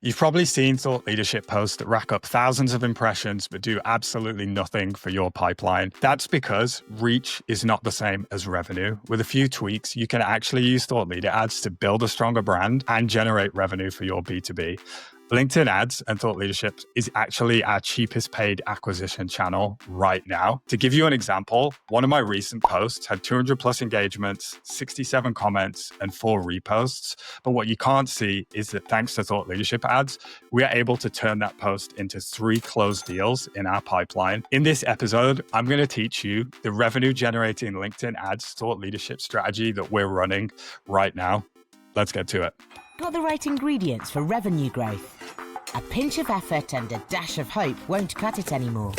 You've probably seen thought leadership posts that rack up thousands of impressions but do absolutely nothing for your pipeline. That's because reach is not the same as revenue. With a few tweaks, you can actually use thought leader ads to build a stronger brand and generate revenue for your B2B. LinkedIn ads and thought leadership is actually our cheapest paid acquisition channel right now. To give you an example, one of my recent posts had 200 plus engagements, 67 comments, and 4 reposts. But what you can't see is that thanks to thought leadership ads, we are able to turn that post into 3 closed deals in our pipeline. In this episode, I'm going to teach you the revenue generating LinkedIn ads thought leadership strategy that we're running right now. Let's get to it. Got the right ingredients for revenue growth? A pinch of effort and a dash of hope won't cut it anymore.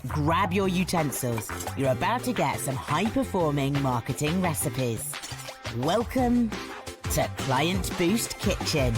Grab your utensils. You're about to get some high-performing marketing recipes. Welcome to KlientBoost Kitchen.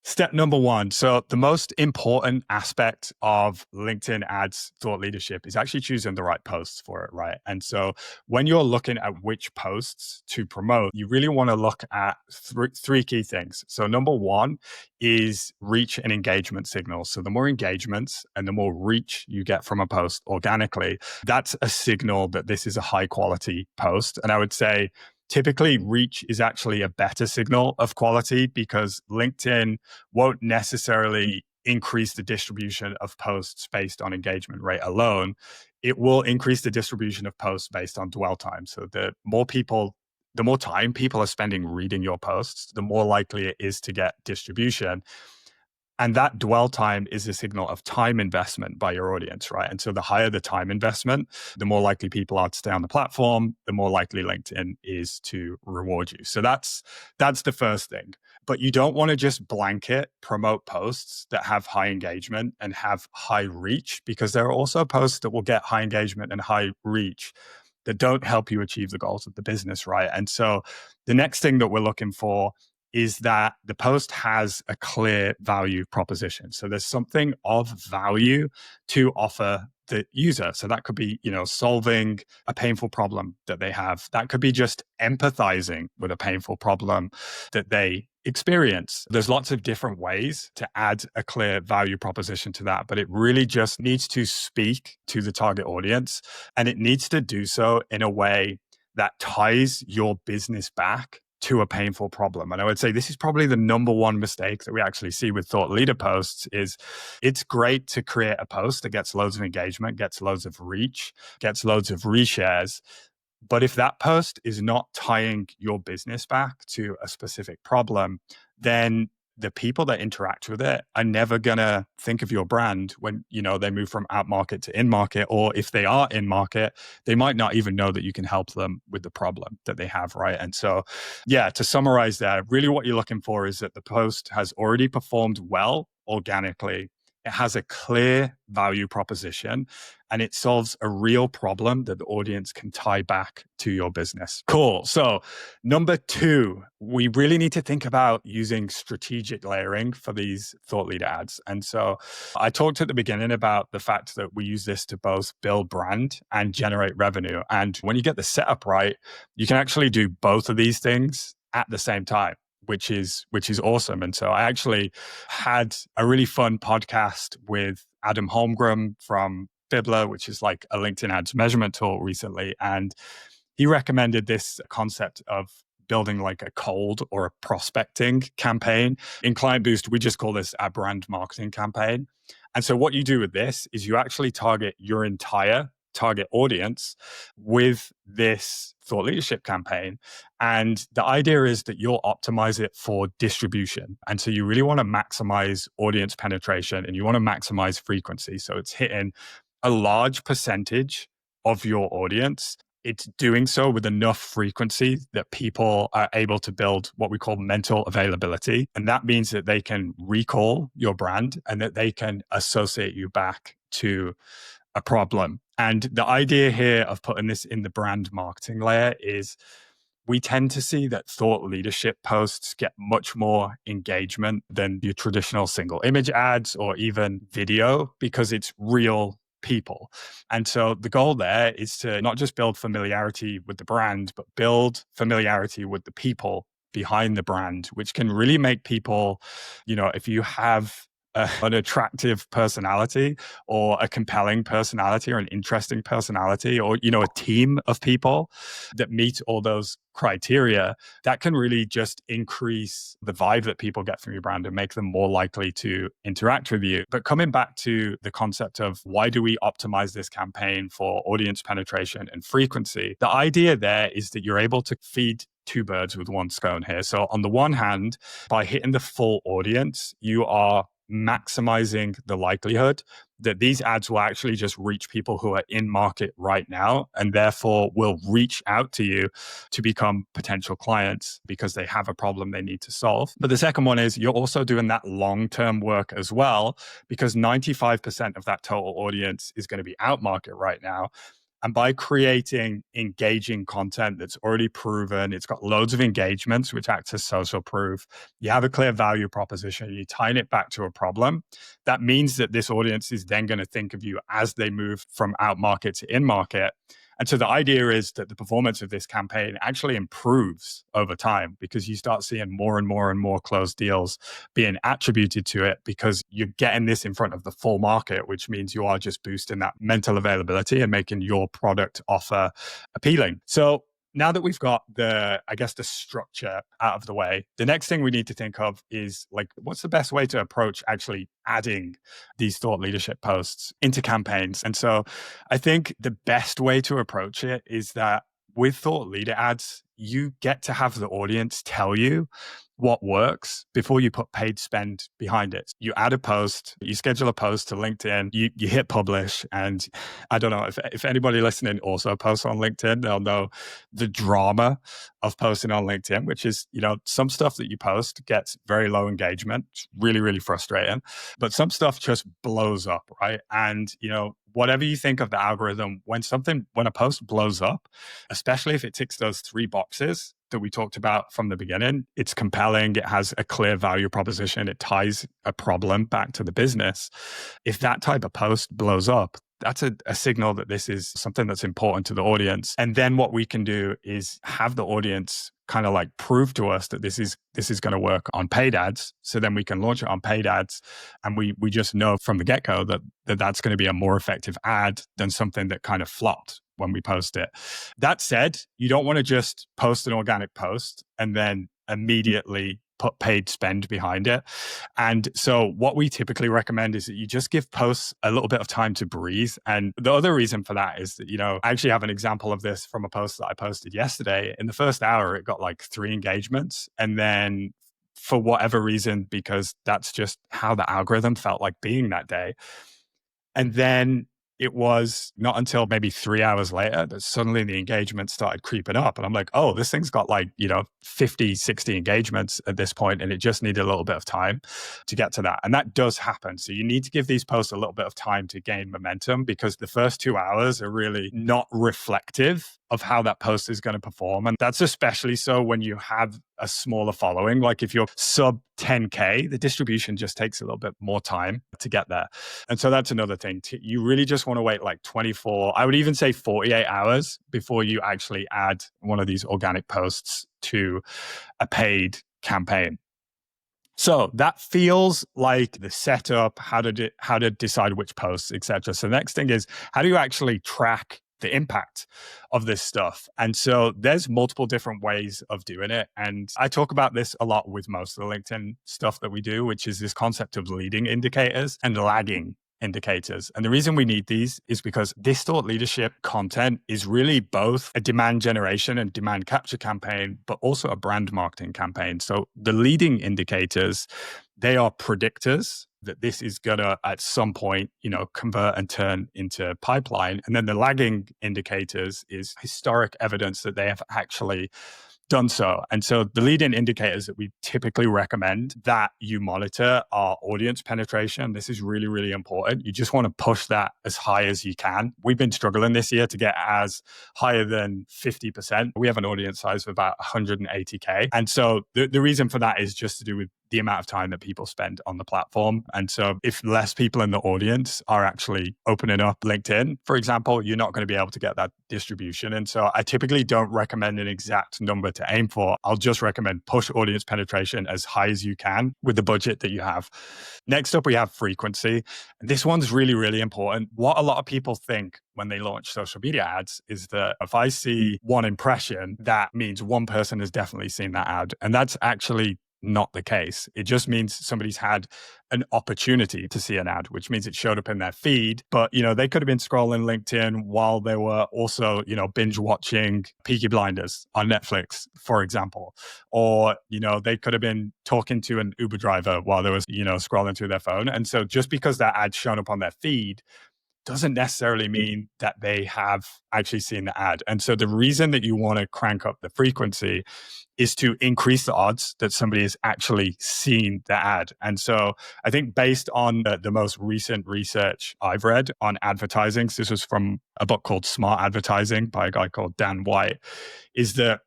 Step number 1. So the most important aspect of LinkedIn ads thought leadership is actually choosing the right posts for it, right? And so when you're looking at which posts to promote, you really want to look at three key things. So number 1 is reach and engagement signals. So the more engagements and the more reach you get from a post organically, that's a signal that this is a high quality post. And I would say typically, reach is actually a better signal of quality because LinkedIn won't necessarily increase the distribution of posts based on engagement rate alone. It will increase the distribution of posts based on dwell time. So the more time people are spending reading your posts, the more likely it is to get distribution. And that dwell time is a signal of time investment by your audience, right? And so the higher the time investment, the more likely people are to stay on the platform, the more likely LinkedIn is to reward you. So that's the first thing. But you don't want to just blanket promote posts that have high engagement and have high reach, because there are also posts that will get high engagement and high reach that don't help you achieve the goals of the business, right? And so the next thing that we're looking for is that the post has a clear value proposition. So there's something of value to offer the user. So that could be, solving a painful problem that they have. That could be just empathizing with a painful problem that they experience. There's lots of different ways to add a clear value proposition to that, but it really just needs to speak to the target audience, and it needs to do so in a way that ties your business back to a painful problem. And I would say this is probably the number one mistake that we actually see with thought leader posts is it's great to create a post that gets loads of engagement, gets loads of reach, gets loads of reshares. But if that post is not tying your business back to a specific problem, then the people that interact with it are never going to think of your brand when, they move from out market to in market, or if they are in market, they might not even know that you can help them with the problem that they have, right? And so, to summarize that, really what you're looking for is that the post has already performed well organically. It has a clear value proposition, and it solves a real problem that the audience can tie back to your business. Cool. So number 2, we really need to think about using strategic layering for these thought leader ads. And so I talked at the beginning about the fact that we use this to both build brand and generate revenue. And when you get the setup right, you can actually do both of these things at the same time, which is awesome. And so I actually had a really fun podcast with Adam Holmgren from Fibler, which is like a LinkedIn ads measurement tool recently. And he recommended this concept of building like a cold or a prospecting campaign. In KlientBoost, we just call this our brand marketing campaign. And so what you do with this is you actually target your entire target audience with this thought leadership campaign. And the idea is that you'll optimize it for distribution. And so you really want to maximize audience penetration and you want to maximize frequency. So it's hitting a large percentage of your audience. It's doing so with enough frequency that people are able to build what we call mental availability. And that means that they can recall your brand and that they can associate you back to a problem. And the idea here of putting this in the brand marketing layer is we tend to see that thought leadership posts get much more engagement than your traditional single image ads or even video because it's real people. And so the goal there is to not just build familiarity with the brand, but build familiarity with the people behind the brand, which can really make people, if you have an attractive personality or a compelling personality or an interesting personality or, a team of people that meet all those criteria, that can really just increase the vibe that people get from your brand and make them more likely to interact with you. But coming back to the concept of why do we optimize this campaign for audience penetration and frequency, the idea there is that you're able to feed two birds with one stone here. So on the one hand, by hitting the full audience, you are maximizing the likelihood that these ads will actually just reach people who are in market right now and therefore will reach out to you to become potential clients because they have a problem they need to solve. But the second one is you're also doing that long-term work as well, because 95% of that total audience is going to be out market right now. And by creating engaging content that's already proven, it's got loads of engagements, which acts as social proof. You have a clear value proposition. You tie it back to a problem. That means that this audience is then going to think of you as they move from out market to in market. And so the idea is that the performance of this campaign actually improves over time because you start seeing more and more and more closed deals being attributed to it because you're getting this in front of the full market, which means you are just boosting that mental availability and making your product offer appealing. So now that we've got the structure out of the way, the next thing we need to think of is what's the best way to approach actually adding these thought leadership posts into campaigns? And so I think the best way to approach it is that with thought leader ads, you get to have the audience tell you what works before you put paid spend behind it. You add a post, you schedule a post to LinkedIn, you hit publish. And I don't know if anybody listening also posts on LinkedIn, they'll know the drama of posting on LinkedIn, which is, some stuff that you post gets very low engagement. It's really, really frustrating. But some stuff just blows up, right? And, whatever you think of the algorithm, when a post blows up, especially if it ticks those three boxes that we talked about from the beginning, it's compelling, it has a clear value proposition, it ties a problem back to the business. If that type of post blows up, that's a signal that this is something that's important to the audience. And then what we can do is have the audience kind of prove to us that this is going to work on paid ads. So then we can launch it on paid ads. And we just know from the get-go that's going to be a more effective ad than something that kind of flopped when we post it. That said, you don't want to just post an organic post and then immediately put paid spend behind it. And so what we typically recommend is that you just give posts a little bit of time to breathe. And the other reason for that is that, I actually have an example of this from a post that I posted yesterday. In the first hour, it got 3 engagements. And then for whatever reason, because that's just how the algorithm felt like being that day. And then it was not until maybe 3 hours later that suddenly the engagement started creeping up. And I'm like, oh, this thing's got 50, 60 engagements at this point, and it just needed a little bit of time to get to that. And that does happen. So you need to give these posts a little bit of time to gain momentum because the first 2 hours are really not reflective of how that post is going to perform. And that's especially so when you have a smaller following. Like if you're sub 10K, the distribution just takes a little bit more time to get there. And so that's another thing. You really just want to wait 24, I would even say 48 hours before you actually add one of these organic posts to a paid campaign. So that feels like the setup, how to decide which posts, etc. So the next thing is, how do you actually track the impact of this stuff? And so there's multiple different ways of doing it. And I talk about this a lot with most of the LinkedIn stuff that we do, which is this concept of leading indicators and lagging indicators. And the reason we need these is because this thought leadership content is really both a demand generation and demand capture campaign, but also a brand marketing campaign. So the leading indicators, they are predictors that this is going to, at some point, convert and turn into pipeline. And then the lagging indicators is historic evidence that they have actually done so. And so the leading indicators that we typically recommend that you monitor are audience penetration. This is really, really important. You just want to push that as high as you can. We've been struggling this year to get as higher than 50%. We have an audience size of about 180K. And so the reason for that is just to do with the amount of time that people spend on the platform. And so if less people in the audience are actually opening up LinkedIn, for example, you're not going to be able to get that distribution. And so I typically don't recommend an exact number to aim for. I'll just recommend push audience penetration as high as you can with the budget that you have. Next up, we have frequency. And this one's really, really important. What a lot of people think when they launch social media ads is that if I see one impression, that means one person has definitely seen that ad. And that's actually not the case. It just means somebody's had an opportunity to see an ad, which means it showed up in their feed. But, they could have been scrolling LinkedIn while they were also, binge watching Peaky Blinders on Netflix, for example. Or, they could have been talking to an Uber driver while they was, scrolling through their phone. And so just because that ad's shown up on their feed doesn't necessarily mean that they have actually seen the ad. And so the reason that you want to crank up the frequency is to increase the odds that somebody has actually seen the ad. And so I think based on the most recent research I've read on advertising, so this was from a book called Smart Advertising by a guy called Dan White, is that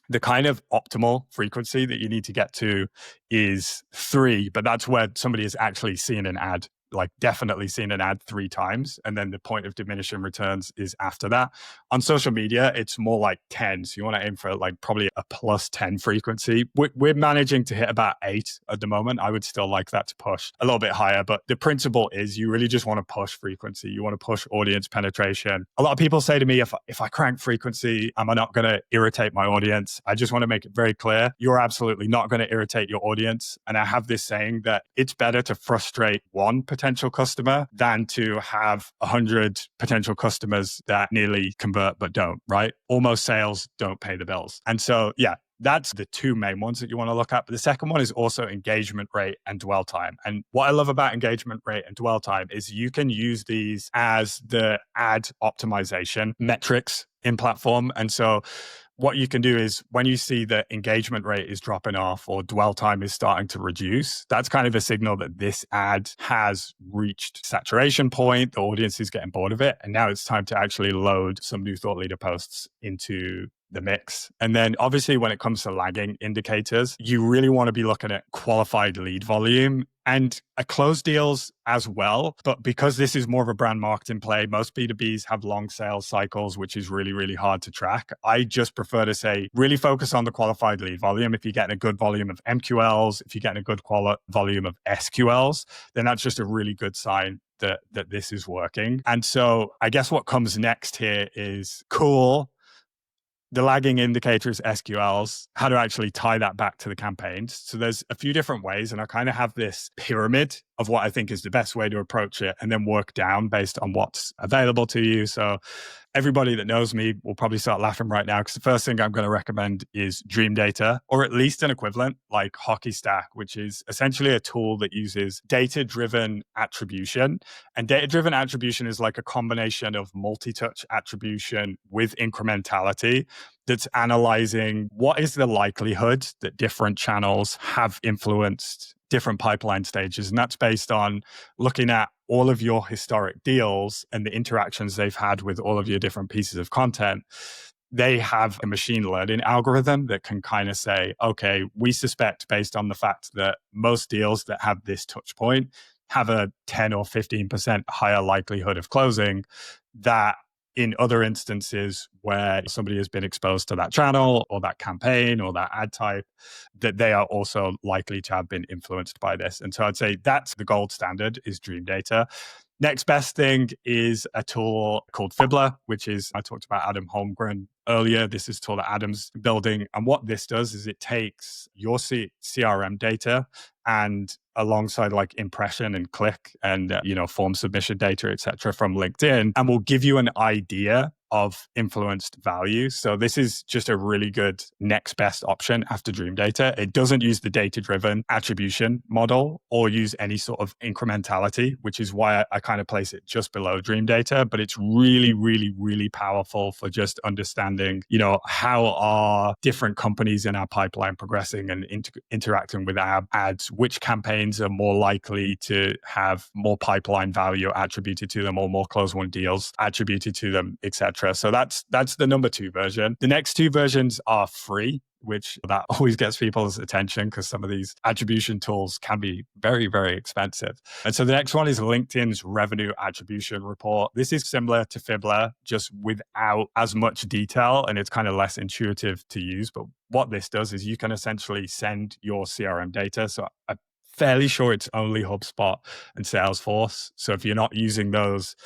the kind of optimal frequency that you need to get to is 3, but that's where somebody has actually seen an ad, like definitely seen an ad 3 times. And then the point of diminishing returns is after that. On social media, it's more like 10. So you want to aim for like probably a plus 10 frequency. We're managing to hit about 8 at the moment. I would still like that to push a little bit higher. But the principle is you really just want to push frequency. You want to push audience penetration. A lot of people say to me, if I crank frequency, am I not going to irritate my audience? I just want to make it very clear. You're absolutely not going to irritate your audience. And I have this saying that it's better to frustrate one potential customer than to have 100 potential customers that nearly convert but don't, right? Almost sales don't pay the bills. And so, yeah, that's the 2 main ones that you want to look at. But the second one is also engagement rate and dwell time. And what I love about engagement rate and dwell time is you can use these as the ad optimization metrics in platform. And so what you can do is when you see that engagement rate is dropping off or dwell time is starting to reduce, that's kind of a signal that this ad has reached saturation point. The audience is getting bored of it. And now it's time to actually load some new thought leader posts into the mix. And then obviously when it comes to lagging indicators, you really want to be looking at qualified lead volume and closed deals as well. But because this is more of a brand marketing play, most B2Bs have long sales cycles, which is really, really hard to track. I just prefer to say, really focus on the qualified lead volume. If you're getting a good volume of MQLs, if you're getting a good volume of SQLs, then that's just a really good sign that this is working. And so I guess what comes next here is cool. The lagging indicators, SQLs, how to actually tie that back to the campaigns. So there's a few different ways, and I kind of have this pyramid of what I think is the best way to approach it and then work down based on what's available to you. So everybody that knows me will probably start laughing right now because the first thing I'm going to recommend is Dream Data, or at least an equivalent like Hockey Stack, which is essentially a tool that uses data-driven attribution. And data-driven attribution is like a combination of multi-touch attribution with incrementality that's analyzing what is the likelihood that different channels have influenced different pipeline stages. And that's based on looking at all of your historic deals and the interactions they've had with all of your different pieces of content. They have a machine learning algorithm that can kind of say, okay, we suspect based on the fact that most deals that have this touch point have a 10 or 15% higher likelihood of closing, that in other instances where somebody has been exposed to that channel or that campaign or that ad type, that they are also likely to have been influenced by this. And so I'd say that's the gold standard is Dream Data. Next best thing is a tool called Fibbler, which is, I talked about Adam Holmgren earlier. This is a tool that Adam's building. And what this does is it takes your CRM data and alongside like impression and click and, form submission data, et cetera, from LinkedIn, and will give you an idea of influenced value. So this is just a really good next best option after Dream Data. It doesn't use the data-driven attribution model or use any sort of incrementality, which is why I kind of place it just below Dream Data. But it's really, really, really powerful for just understanding, how are different companies in our pipeline progressing and interacting with our ads, which campaigns are more likely to have more pipeline value attributed to them or more close-won deals attributed to them, etc. So that's the number 2 version. The next 2 versions are free. which that always gets people's attention because some of these attribution tools can be very, very expensive. And so the next one is LinkedIn's revenue attribution report. This is similar to Fibbler, just without as much detail, and it's kind of less intuitive to use. But what this does is you can essentially send your CRM data. So I'm fairly sure it's only HubSpot and Salesforce. So if you're not using those,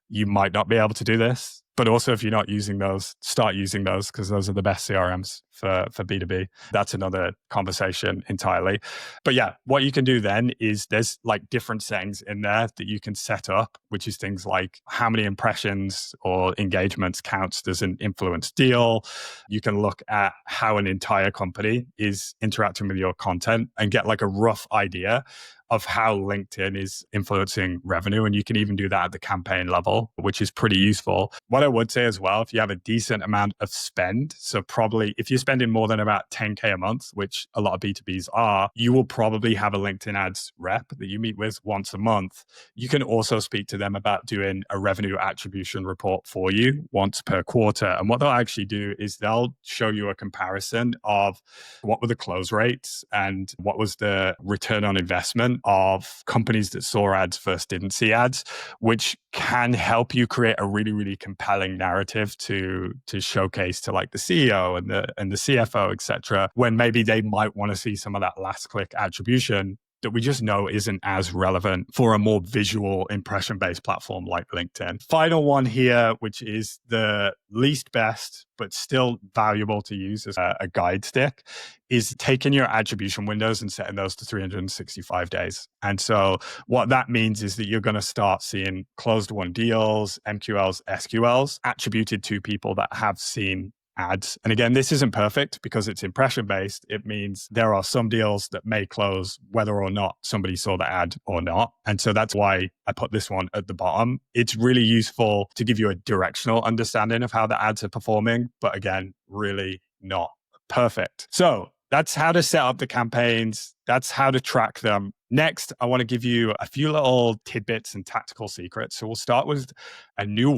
you might not be able to do this. But also, if you're not using those, start using those because those are the best CRMs for B2B. That's another conversation entirely. But yeah, what you can do then is there's like different settings in there that you can set up, which is things like how many impressions or engagements counts as an influence deal. You can look at how an entire company is interacting with your content and get like a rough idea of how LinkedIn is influencing revenue. And you can even do that at the campaign level, which is pretty useful. What I would say as well, if you have a decent amount of spend, so probably if you're spending more than about 10K a month, which a lot of B2Bs are, you will probably have a LinkedIn ads rep that you meet with once a month. You can also speak to them about doing a revenue attribution report for you once per quarter. And what they'll actually do is they'll show you a comparison of what were the close rates and what was the return on investment of companies that saw ads versus didn't see ads, which can help you create a really, really compelling narrative to showcase to like the CEO and the CFO, etc., when maybe they might want to see some of that last click attribution that we just know isn't as relevant for a more visual impression-based platform like LinkedIn. Final one here, which is the least best, but still valuable to use as a guide stick, is taking your attribution windows and setting those to 365 days. And so what that means is that you're going to start seeing closed won deals, MQLs, SQLs attributed to people that have seen ads. And again, this isn't perfect because it's impression based. It means there are some deals that may close whether or not somebody saw the ad or not. And so that's why I put this one at the bottom. It's really useful to give you a directional understanding of how the ads are performing, but again, really not perfect. So that's how to set up the campaigns. That's how to track them. Next, I want to give you a few little tidbits and tactical secrets. So we'll start with a new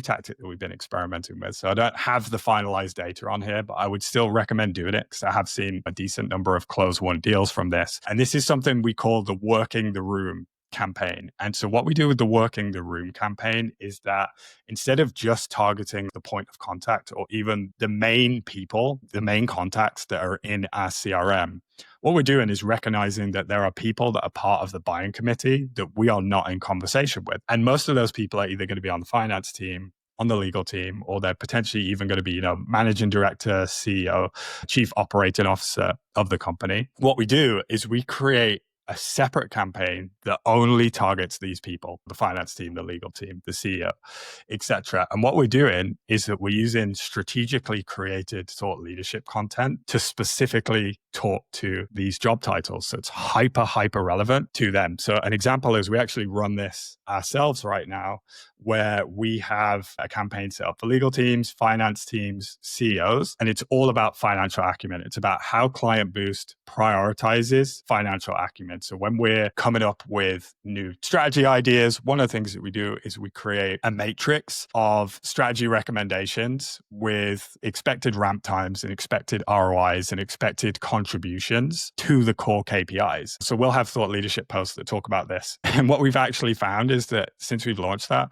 tactic that we've been experimenting with. So I don't have the finalized data on here, but I would still recommend doing it because I have seen a decent number of close won deals from this. And this is something we call the working the room campaign. And so what we do with the working the room campaign is that instead of just targeting the point of contact or even the main people, the main contacts that are in our CRM, what we're doing is recognizing that there are people that are part of the buying committee that we are not in conversation with. And most of those people are either going to be on the finance team, on the legal team, or they're potentially even going to be, managing director, CEO, chief operating officer of the company. What we do is we create a separate campaign that only targets these people, the finance team, the legal team, the CEO, etc. And what we're doing is that we're using strategically created thought leadership content to specifically talk to these job titles. So it's hyper relevant to them. So an example is we actually run this ourselves right now, where we have a campaign set up for legal teams, finance teams, CEOs, and it's all about financial acumen. It's about how KlientBoost prioritizes financial acumen. So when we're coming up with new strategy ideas, one of the things that we do is we create a matrix of strategy recommendations with expected ramp times and expected ROIs and expected contributions to the core KPIs. So we'll have thought leadership posts that talk about this. And what we've actually found is that since we've launched that,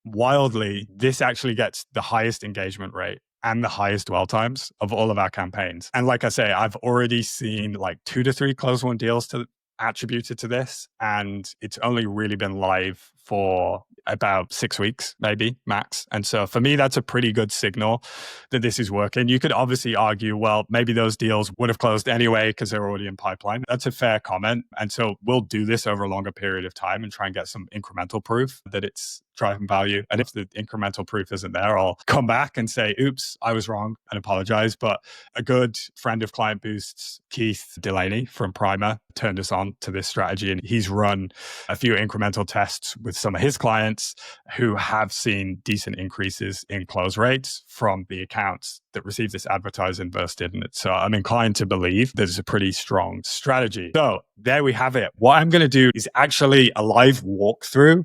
wildly, this actually gets the highest engagement rate and the highest dwell times of all of our campaigns. And like I say, I've already seen like 2 to 3 close won deals attributed to this. And it's only really been live for about 6 weeks, maybe max. And so for me, that's a pretty good signal that this is working. You could obviously argue, well, maybe those deals would have closed anyway because they're already in pipeline. That's a fair comment. And so we'll do this over a longer period of time and try and get some incremental proof that it's driving value. And if the incremental proof isn't there, I'll come back and say, oops, I was wrong and apologize. But a good friend of KlientBoost's, Keith Delaney from Primer, turned us on to this strategy. And he's run a few incremental tests with some of his clients who have seen decent increases in close rates from the accounts that received this advertising versus didn't. So I'm inclined to believe that it's a pretty strong strategy. So there we have it. What I'm going to do is actually a live walkthrough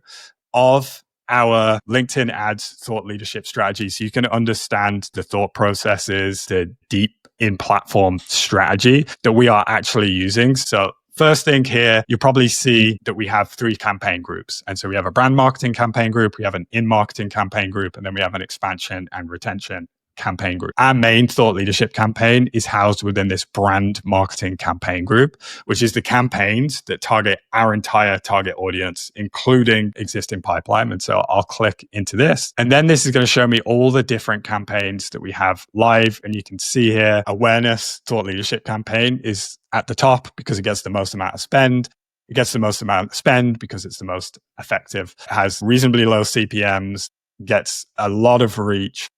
of our LinkedIn ads thought leadership strategy so you can understand the thought processes, the deep in-platform strategy that we are actually using. So first thing here, you'll probably see that we have 3 campaign groups. And so we have a brand marketing campaign group, we have an in-marketing campaign group, and then we have an expansion and retention campaign group. Our main thought leadership campaign is housed within this brand marketing campaign group, which is the campaigns that target our entire target audience, including existing pipeline. And so I'll click into this. And then this is going to show me all the different campaigns that we have live. And you can see here, awareness thought leadership campaign is at the top because it gets the most amount of spend. It gets the most amount of spend because it's the most effective, has reasonably low CPMs, gets a lot of reach,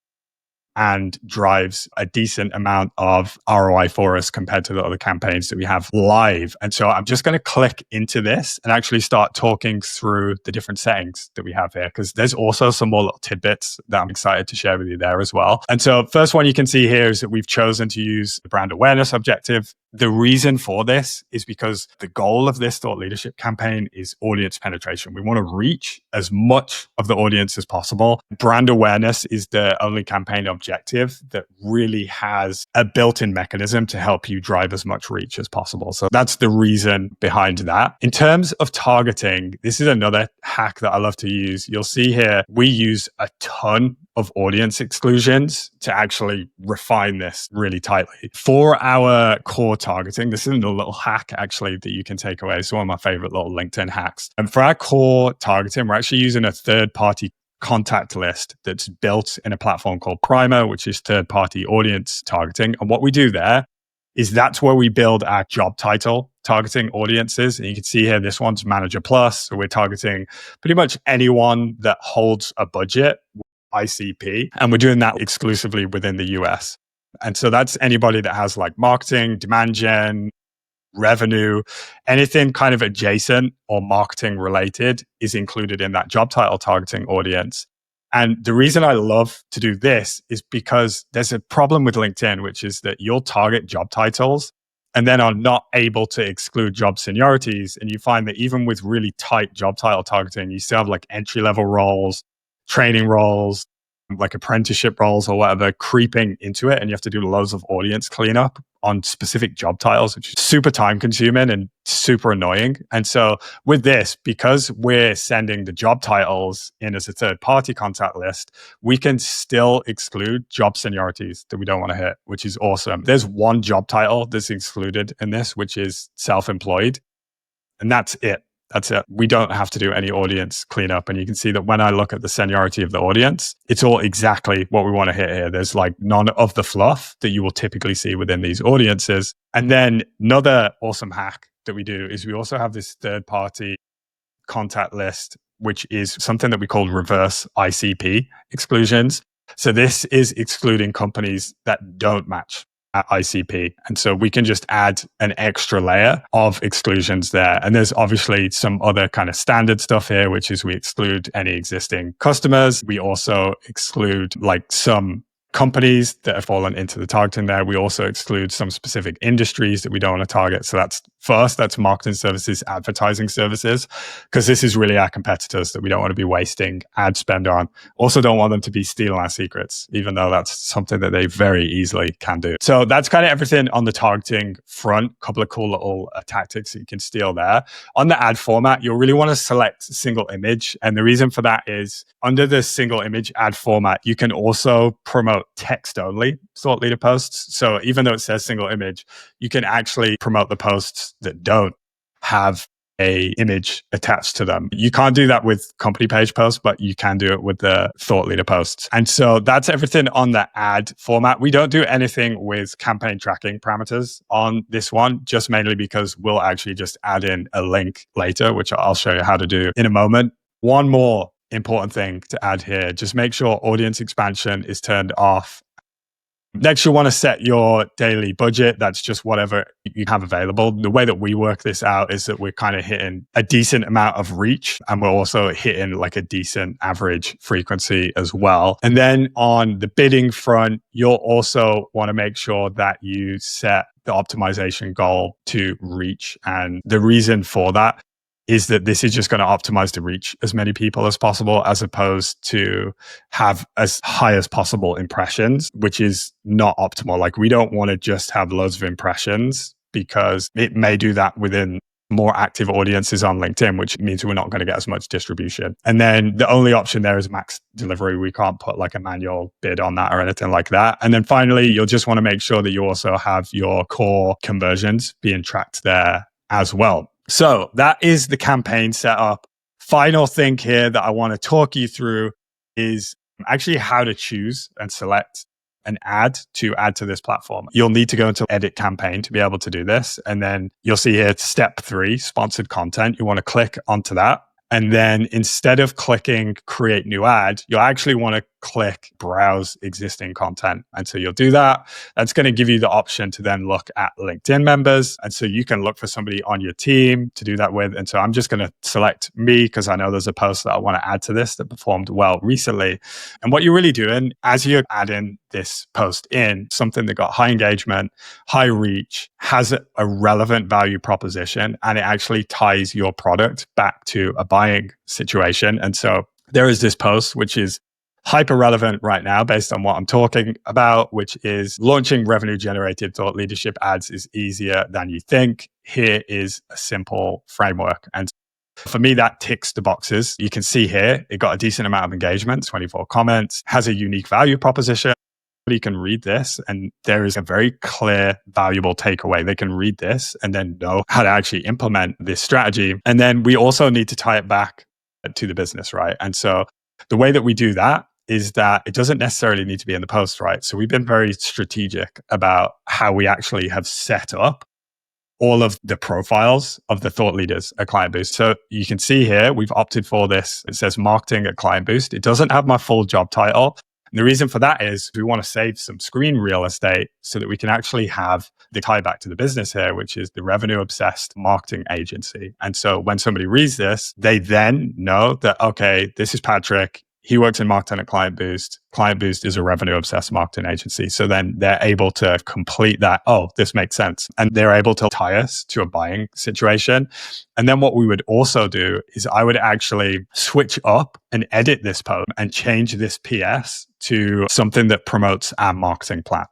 and drives a decent amount of ROI for us compared to the other campaigns that we have live. And so I'm just going to click into this and actually start talking through the different settings that we have here, because there's also some more little tidbits that I'm excited to share with you there as well. And so first one you can see here is that we've chosen to use the brand awareness objective. The reason for this is because the goal of this thought leadership campaign is audience penetration. We want to reach as much of the audience as possible. Brand awareness is the only campaign objective that really has a built-in mechanism to help you drive as much reach as possible. So that's the reason behind that. In terms of targeting, this is another hack that I love to use. You'll see here, we use a ton of audience exclusions to actually refine this really tightly. For our core targeting, this is a little hack actually that you can take away. It's one of my favorite little LinkedIn hacks. And for our core targeting, we're actually using a third-party contact list that's built in a platform called Primer, which is third-party audience targeting. And what we do there is that's where we build our job title targeting audiences. And you can see here, this one's Manager Plus. So we're targeting pretty much anyone that holds a budget ICP, and we're doing that exclusively within the US. And so that's anybody that has like marketing, demand gen, revenue, anything kind of adjacent or marketing related is included in that job title targeting audience. And the reason I love to do this is because there's a problem with LinkedIn, which is that you'll target job titles and then are not able to exclude job seniorities. And you find that even with really tight job title targeting, you still have like entry-level roles, training roles, like apprenticeship roles or whatever creeping into it. And you have to do loads of audience cleanup on specific job titles, which is super time consuming and super annoying. And so with this, because we're sending the job titles in as a third party contact list, we can still exclude job seniorities that we don't want to hit, which is awesome. There's one job title that's excluded in this, which is self-employed. And that's it. That's it. We don't have to do any audience cleanup. And you can see that when I look at the seniority of the audience, it's all exactly what we want to hit here. There's like none of the fluff that you will typically see within these audiences. And then another awesome hack that we do is we also have this third party contact list, which is something that we call reverse ICP exclusions. So this is excluding companies that don't match at ICP. And so we can just add an extra layer of exclusions there. And there's obviously some other kind of standard stuff here, which is we exclude any existing customers. We also exclude like some companies that have fallen into the targeting there. We also exclude some specific industries that we don't want to target. So that's first, that's marketing services, advertising services, because this is really our competitors that we don't want to be wasting ad spend on. Also don't want them to be stealing our secrets, even though that's something that they very easily can do. So that's kind of everything on the targeting front. A couple of cool little tactics that you can steal there. On the ad format, you'll really want to select single image. And the reason for that is under the single image ad format, you can also promote text only thought leader posts. So even though it says single image, you can actually promote the posts that don't have a image attached to them. You can't do that with company page posts, but you can do it with the thought leader posts. And so that's everything on the ad format. We don't do anything with campaign tracking parameters on this one, just mainly because we'll actually just add in a link later, which I'll show you how to do in a moment. One more important thing to add here, just make sure audience expansion is turned off. Next, you'll want to set your daily budget. That's just whatever you have available. The way that we work this out is that we're kind of hitting a decent amount of reach, and we're also hitting like a decent average frequency as well. And then on the bidding front, you'll also want to make sure that you set the optimization goal to reach. And the reason for that is that this is just going to optimize to reach as many people as possible, as opposed to have as high as possible impressions, which is not optimal. Like, we don't want to just have loads of impressions, because it may do that within more active audiences on LinkedIn, which means we're not going to get as much distribution. And then the only option there is max delivery. We can't put like a manual bid on that or anything like that. And then finally, you'll just want to make sure that you also have your core conversions being tracked there as well. So that is the campaign setup. Final thing here that I want to talk you through is actually how to choose and select an ad to add to this platform. You'll need to go into edit campaign to be able to do this. And then you'll see here, step 3, sponsored content. You want to click onto that. And then instead of clicking create new ad, you'll actually want to click browse existing content. And so you'll do that. That's going to give you the option to then look at LinkedIn members. And so you can look for somebody on your team to do that with. And so I'm just going to select me, because I know there's a post that I want to add to this that performed well recently. And what you're really doing as you're adding this post in, something that got high engagement, high reach, has a relevant value proposition, and it actually ties your product back to a buying situation. And so there is this post, which is hyper relevant right now based on what I'm talking about, which is launching revenue generated thought leadership ads is easier than you think. Here is a simple framework. And for me, that ticks the boxes. You can see here, it got a decent amount of engagement, 24 comments, has a unique value proposition. You can read this and there is a very clear, valuable takeaway. They can read this and then know how to actually implement this strategy. And then we also need to tie it back to the business, right? And so the way that we do that is that it doesn't necessarily need to be in the post, right? So we've been very strategic about how we actually have set up all of the profiles of the thought leaders at KlientBoost. So you can see here, we've opted for this. It says marketing at KlientBoost. It doesn't have my full job title. And the reason for that is we want to save some screen real estate so that we can actually have the tie back to the business here, which is the revenue obsessed marketing agency. And so when somebody reads this, they then know that, okay, this is Patrick. He works in marketing at KlientBoost. KlientBoost is a revenue obsessed marketing agency. So then they're able to complete that. Oh, this makes sense. And they're able to tie us to a buying situation. And then what we would also do is I would actually switch up and edit this post and change this PS to something that promotes our marketing plan.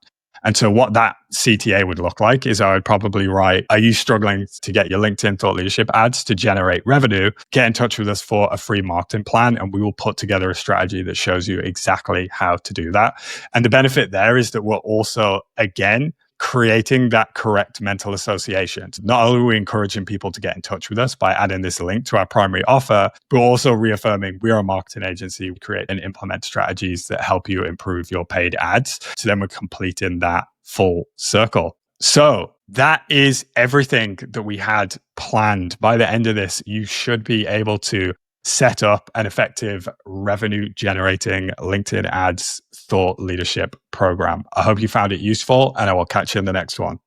And so what that CTA would look like is I would probably write, are you struggling to get your LinkedIn thought leadership ads to generate revenue? Get in touch with us for a free marketing plan, and we will put together a strategy that shows you exactly how to do that. And the benefit there is that we're also, again, creating that correct mental association. Not only are we encouraging people to get in touch with us by adding this link to our primary offer, but also reaffirming we are a marketing agency. We create and implement strategies that help you improve your paid ads. So then we're completing that full circle. So that is everything that we had planned. By the end of this, you should be able to set up an effective revenue generating LinkedIn ads thought leadership program. I hope you found it useful, and I will catch you in the next one.